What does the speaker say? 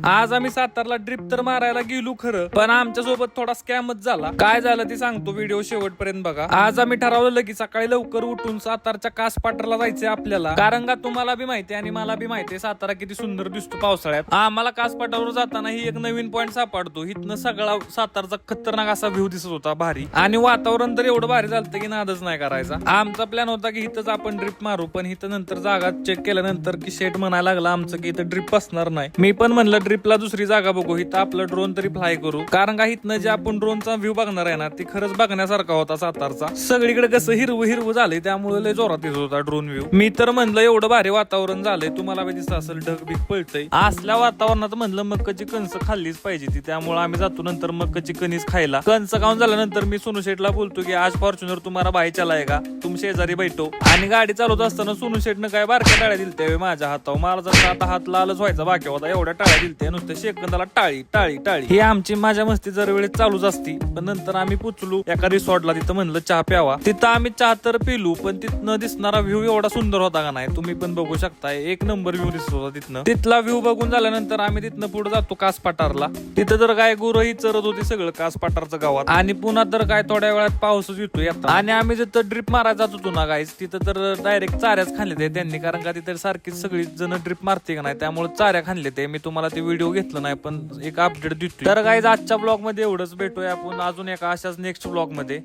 आज आम्ही सातारला ड्रिप तर मारायला गेलो खरं, पण आमच्या सोबत थोडा स्कॅमच झाला. काय झालं ते सांगतो, व्हिडिओ शेवटपर्यंत बघा. आज आम्ही ठरवलं की सकाळी लवकर उठून सातारच्या कास पाटरला जायचंय आपल्याला, कारण का तुम्हाला बी माहिती आणि मला बी माहितीये सातारा किती सुंदर दिसतो पावसाळ्यात. आम्हाला कास पाटावर जाताना ही एक नवीन पॉईंट सापडतो. इथनं सगळा सातारचा खतरनाक असा व्ह्यू दिसत होता भारी, आणि वातावरण तर एवढं भारी झालं की नादच नाही करायचा. आमचा प्लॅन होता की इथंच आपण ड्रिप मारू, पण इथं नंतर जागा चेक केल्यानंतर की शेट म्हणायला लागला आमचं की इथं ड्रिप असणार नाही. मी पण म्हणलं ड्रिपला दुसरी जागा बघू, इथं आपलं ड्रोन तरी फ्लाय करू, कारण का इथनं जे आपण ड्रोनचा व्ह्यू बघणार आहे ना ती खरंच बघण्यासारखा होता सातारचा. सगळीकडे कसं हिरवं हिरवं झालंय, त्यामुळे लय जोरात येत होता ड्रोन व्ह्यू. मी तर म्हणलं एवढं भारी वातावरण झालंय, तुम्हाला बी दिसत असेल ढग बिग पळतंय. असल्या वातावरणात म्हणलं मक्काची कणसं खाल्लीच पाहिजे ती, त्यामुळे आम्ही जातो नंतर मक्काची कणीस खायला. कणसं खाऊन झाल्यानंतर मी सोनू शेठला बोलतो की आज फॉर्च्युनर तुम्हाला बाई चलायगा, तुम शेजारी बैठो. आणि गाडी चालवत असताना सोनू शेठनं काय बारक्या टाळ्या दिलत्या माझ्या हातावर. मला जर आता हात लालच व्हायचा बाकी होता, एवढ्या टाळ्या दिलत्या नुसत्या सेकंदाला टाळी टाळी टाळी. ही आमची माझ्या मस्ती जर वेळेस चालूच असती. पण नंतर आम्ही पोचलो एका रिसॉर्टला, तिथं म्हणलं चहा प्यावा. तिथं आम्ही चहा तर पिलू, पण तिथनं दिसणारा व्ह्यू एवढा सुंदर होता का नाही, तुम्ही पण बघू शकताय. एक नंबर व्ह्यू दिसत होता तिथनं. तिथला व्ह्यू बघून झाल्यानंतर आम्ही तिथनं पुढे जातो कास पाटारला. तिथं तर काय गुरंही चरत होती सगळं कास पाटारचं गावात. आणि पुन्हा तर काय थोड्या वेळात पाऊसच येतोय आता. आणि आम्ही जिथं ड्रिप मारायला जात होतो ना गाईस, तिथं तर डायरेक्ट चाऱ्याच खाल्ले ते त्यांनी, कारण का तिथे सारखीच सगळी जण ड्रिप मारते का नाही, त्यामुळे चाऱ्या खाल्ले ते. मी तुम्हाला ते व्हिडिओ घेतलं नाही, पण एक अपडेट देतोय. तर गाईज आजच्या ब्लॉग मध्ये एवढंच. भेटूया आपण अजून एका अशाच नेक्स्ट ब्लॉग मध्ये.